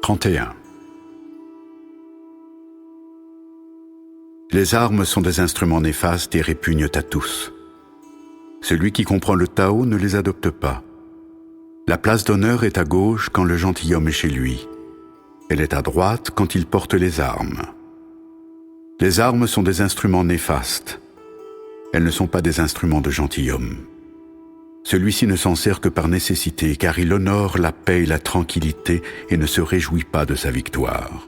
31. Les armes sont des instruments néfastes et répugnent à tous. Celui qui comprend le Tao ne les adopte pas. La place d'honneur est à gauche quand le gentilhomme est chez lui. Elle est à droite quand il porte les armes. Les armes sont des instruments néfastes. Elles ne sont pas des instruments de gentilhomme. Celui-ci ne s'en sert que par nécessité, car il honore la paix et la tranquillité et ne se réjouit pas de sa victoire.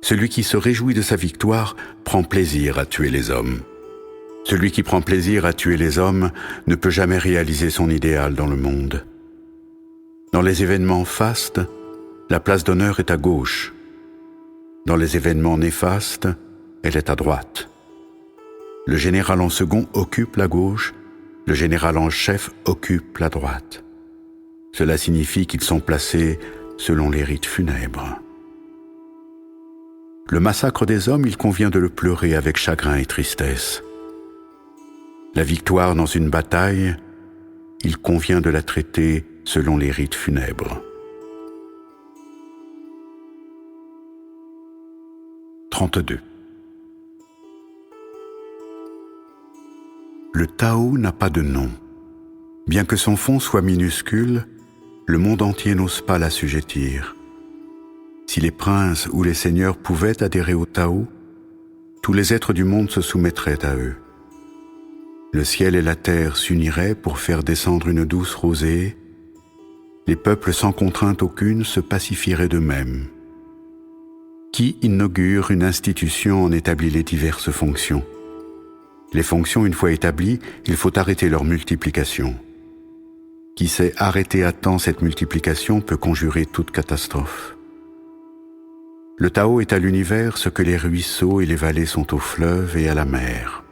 Celui qui se réjouit de sa victoire prend plaisir à tuer les hommes. Celui qui prend plaisir à tuer les hommes ne peut jamais réaliser son idéal dans le monde. Dans les événements fastes, la place d'honneur est à gauche. Dans les événements néfastes, elle est à droite. Le général en second occupe la gauche, le général en chef occupe la droite. Cela signifie qu'ils sont placés selon les rites funèbres. Le massacre des hommes, il convient de le pleurer avec chagrin et tristesse. La victoire dans une bataille, il convient de la traiter selon les rites funèbres. 32. Le Tao n'a pas de nom. Bien que son fond soit minuscule, le monde entier n'ose pas l'assujettir. Si les princes ou les seigneurs pouvaient adhérer au Tao, tous les êtres du monde se soumettraient à eux. Le ciel et la terre s'uniraient pour faire descendre une douce rosée. Les peuples sans contrainte aucune se pacifieraient d'eux-mêmes. Qui inaugure une institution en établit les diverses fonctions. Les fonctions, une fois établies, il faut arrêter leur multiplication. Qui sait arrêter à temps cette multiplication peut conjurer toute catastrophe. Le Tao est à l'univers ce que les ruisseaux et les vallées sont au fleuve et à la mer.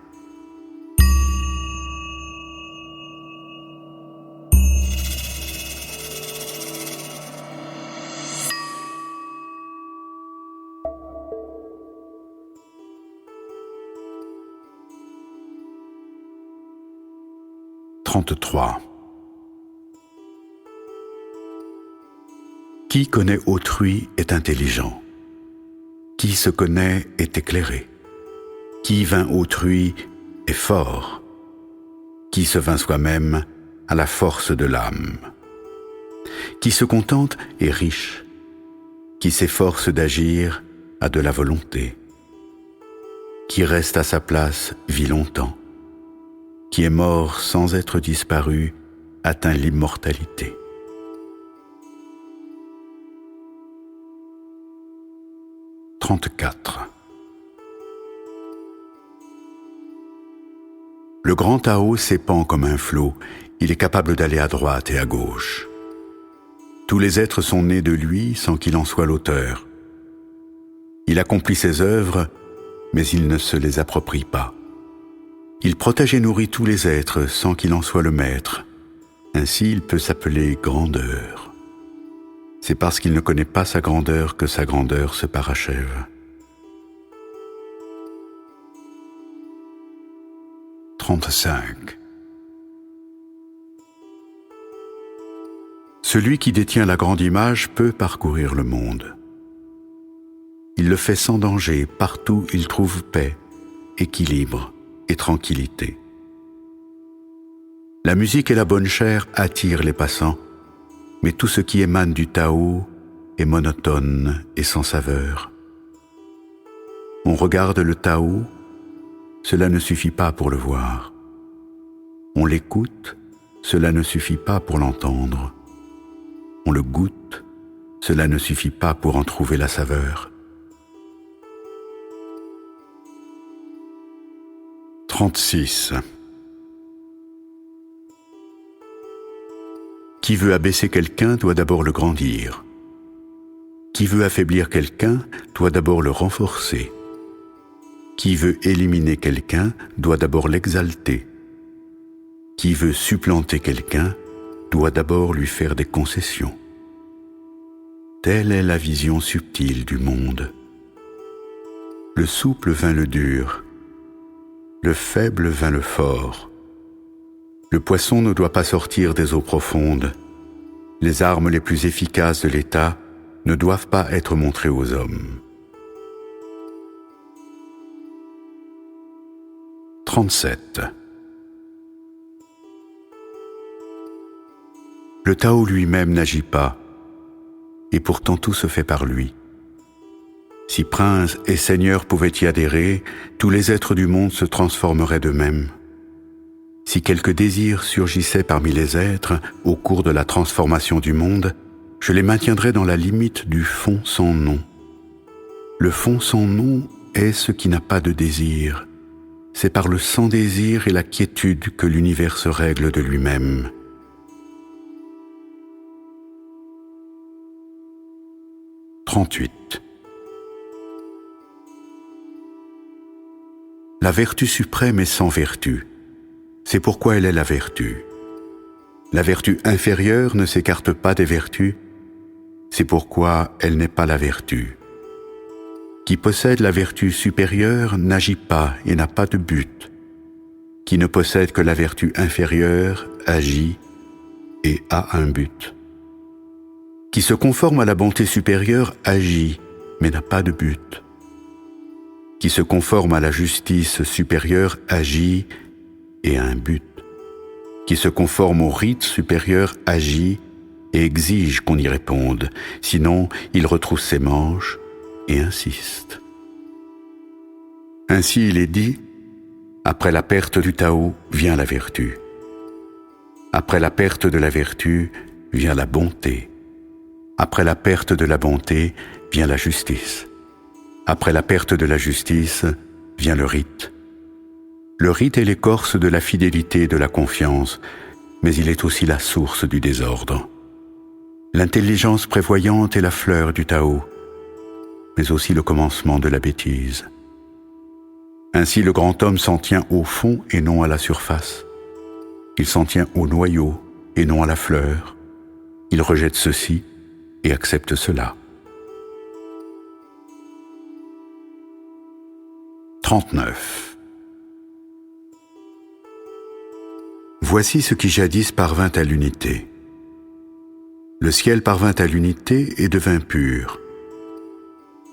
Qui connaît autrui est intelligent. Qui se connaît est éclairé. Qui vainc autrui est fort. Qui se vainc soi-même a la force de l'âme. Qui se contente est riche. Qui s'efforce d'agir a de la volonté. Qui reste à sa place vit longtemps. Qui est mort sans être disparu, atteint l'immortalité. « 34. Le grand Tao s'épand comme un flot, il est capable d'aller à droite et à gauche. Tous les êtres sont nés de lui sans qu'il en soit l'auteur. Il accomplit ses œuvres, mais il ne se les approprie pas. Il protège et nourrit tous les êtres sans qu'il en soit le maître. Ainsi, il peut s'appeler grandeur. C'est parce qu'il ne connaît pas sa grandeur que sa grandeur se parachève. 35. Celui qui détient la grande image peut parcourir le monde. Il le fait sans danger, partout il trouve paix, équilibre et tranquillité. La musique et la bonne chère attirent les passants, mais tout ce qui émane du Tao est monotone et sans saveur. On regarde le Tao, cela ne suffit pas pour le voir. On l'écoute, cela ne suffit pas pour l'entendre. On le goûte, cela ne suffit pas pour en trouver la saveur. 36. Qui veut abaisser quelqu'un doit d'abord le grandir. Qui veut affaiblir quelqu'un doit d'abord le renforcer. Qui veut éliminer quelqu'un doit d'abord l'exalter. Qui veut supplanter quelqu'un doit d'abord lui faire des concessions. Telle est la vision subtile du monde. Le souple vainc le dur. Le faible vainc le fort. Le poisson ne doit pas sortir des eaux profondes. Les armes les plus efficaces de l'État ne doivent pas être montrés aux hommes. 37. Le Tao lui-même n'agit pas, et pourtant tout se fait par lui. Si princes et seigneurs pouvaient y adhérer, tous les êtres du monde se transformeraient d'eux-mêmes. Si quelque désir surgissait parmi les êtres au cours de la transformation du monde, je les maintiendrais dans la limite du fond sans nom. Le fond sans nom est ce qui n'a pas de désir. C'est par le sans-désir et la quiétude que l'univers se règle de lui-même. 38. La vertu suprême est sans vertu. C'est pourquoi elle est la vertu. La vertu inférieure ne s'écarte pas des vertus. C'est pourquoi elle n'est pas la vertu. Qui possède la vertu supérieure n'agit pas et n'a pas de but. Qui ne possède que la vertu inférieure agit et a un but. Qui se conforme à la bonté supérieure agit, mais n'a pas de but. Qui se conforme à la justice supérieure agit et a un but. Qui se conforme au rite supérieur agit et exige qu'on y réponde, sinon il retrousse ses manches et insiste. Ainsi il est dit, après la perte du Tao vient la vertu. Après la perte de la vertu vient la bonté. Après la perte de la bonté vient la justice. Après la perte de la justice vient le rite. Le rite est l'écorce de la fidélité et de la confiance, mais il est aussi la source du désordre. L'intelligence prévoyante est la fleur du Tao, mais aussi le commencement de la bêtise. Ainsi le grand homme s'en tient au fond et non à la surface. Il s'en tient au noyau et non à la fleur. Il rejette ceci et accepte cela. 39. Voici ce qui jadis parvint à l'unité. Le ciel parvint à l'unité et devint pur.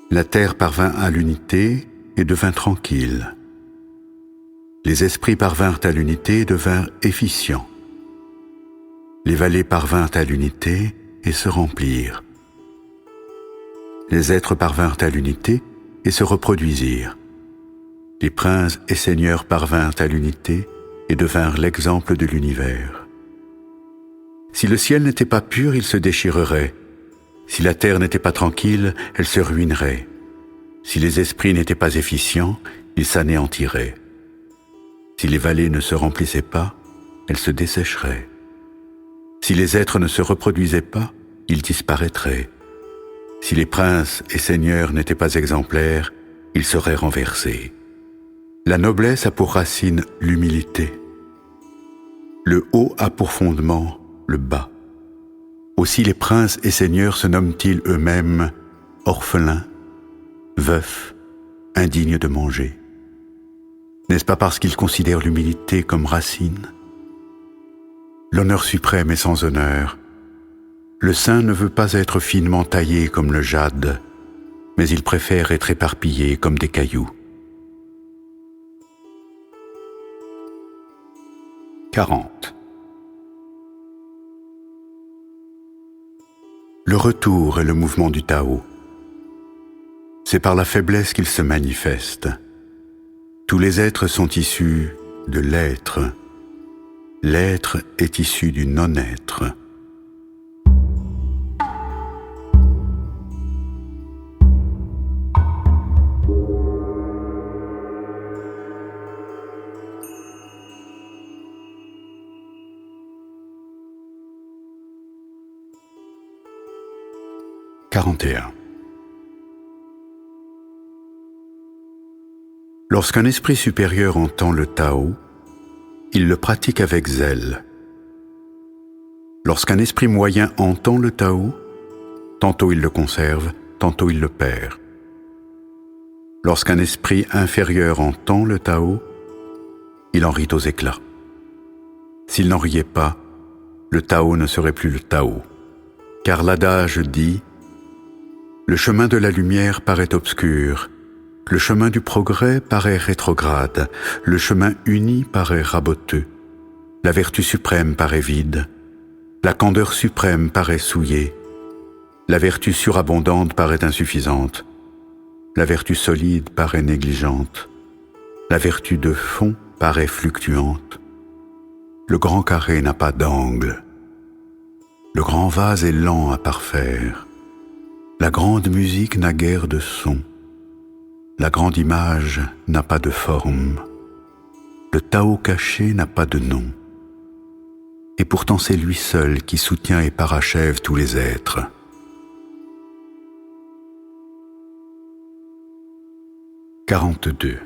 La terre parvint à l'unité et devint tranquille. Les esprits parvinrent à l'unité et devinrent efficients. Les vallées parvinrent à l'unité et se remplirent. Les êtres parvinrent à l'unité et se reproduisirent. Les princes et seigneurs parvinrent à l'unité et devinrent l'exemple de l'univers. Si le ciel n'était pas pur, il se déchirerait. Si la terre n'était pas tranquille, elle se ruinerait. Si les esprits n'étaient pas efficients, ils s'anéantiraient. Si les vallées ne se remplissaient pas, elles se dessécheraient. Si les êtres ne se reproduisaient pas, ils disparaîtraient. Si les princes et seigneurs n'étaient pas exemplaires, ils seraient renversés. La noblesse a pour racine l'humilité. Le haut a pour fondement le bas. Aussi les princes et seigneurs se nomment-ils eux-mêmes orphelins, veufs, indignes de manger. N'est-ce pas parce qu'ils considèrent l'humilité comme racine? L'honneur suprême est sans honneur. Le saint ne veut pas être finement taillé comme le jade, mais il préfère être éparpillé comme des cailloux. 40. Le retour est le mouvement du Tao. C'est par la faiblesse qu'il se manifeste. Tous les êtres sont issus de l'être. L'être est issu du non-être. « 41. Lorsqu'un esprit supérieur entend le Tao, il le pratique avec zèle. Lorsqu'un esprit moyen entend le Tao, tantôt il le conserve, tantôt il le perd. Lorsqu'un esprit inférieur entend le Tao, il en rit aux éclats. S'il n'en riait pas, le Tao ne serait plus le Tao, car l'adage dit Le chemin de la lumière paraît obscur, le chemin du progrès paraît rétrograde, le chemin uni paraît raboteux, la vertu suprême paraît vide, la candeur suprême paraît souillée, la vertu surabondante paraît insuffisante, la vertu solide paraît négligente, la vertu de fond paraît fluctuante. Le grand carré n'a pas d'angle, le grand vase est lent à parfaire, la grande musique n'a guère de son, la grande image n'a pas de forme, le Tao caché n'a pas de nom. Et pourtant c'est lui seul qui soutient et parachève tous les êtres. « 42.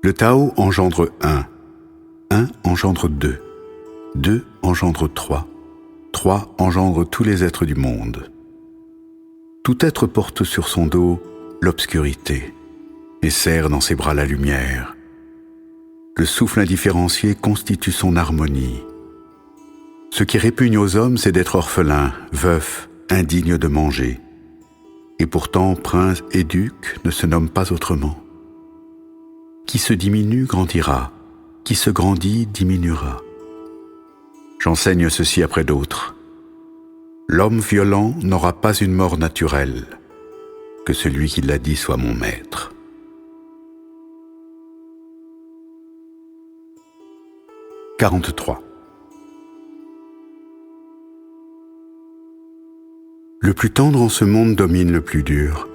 Le Tao engendre un engendre deux engendre trois engendre tous les êtres du monde. Tout être porte sur son dos l'obscurité et serre dans ses bras la lumière. Le souffle indifférencié constitue son harmonie. Ce qui répugne aux hommes, c'est d'être orphelin, veuf, indigne de manger. Et pourtant, prince et duc ne se nomment pas autrement. Qui se diminue grandira, qui se grandit diminuera. J'enseigne ceci après d'autres. L'homme violent n'aura pas une mort naturelle, que celui qui l'a dit soit mon maître. 43. Le plus tendre en ce monde domine le plus dur.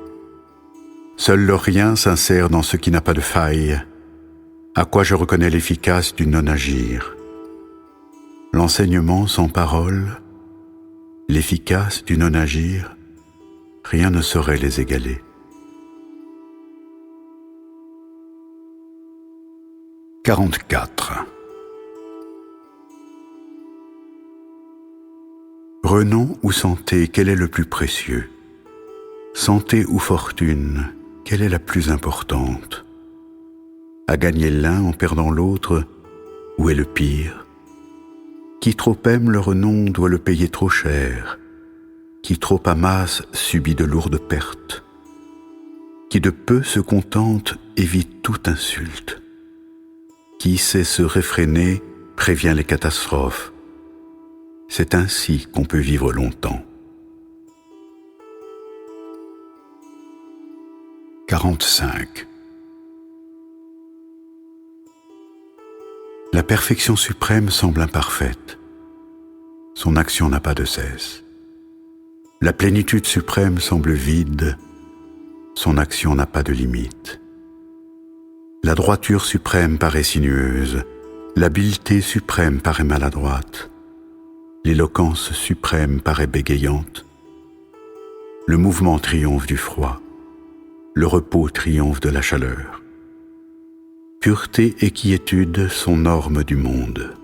Seul le rien s'insère dans ce qui n'a pas de faille, à quoi je reconnais l'efficace du non-agir. L'enseignement sans parole, l'efficace du non-agir, rien ne saurait les égaler. 44. Renom ou santé, quel est le plus précieux? Santé ou fortune, quelle est la plus importante? À gagner l'un en perdant l'autre, où est le pire? Qui trop aime le renom doit le payer trop cher. Qui trop amasse subit de lourdes pertes. Qui de peu se contente évite toute insulte. Qui sait se réfréner prévient les catastrophes. C'est ainsi qu'on peut vivre longtemps. 45. La perfection suprême semble imparfaite. Son action n'a pas de cesse. La plénitude suprême semble vide. Son action n'a pas de limite. La droiture suprême paraît sinueuse. L'habileté suprême paraît maladroite. L'éloquence suprême paraît bégayante. Le mouvement triomphe du froid. Le repos triomphe de la chaleur. Pureté et quiétude sont normes du monde.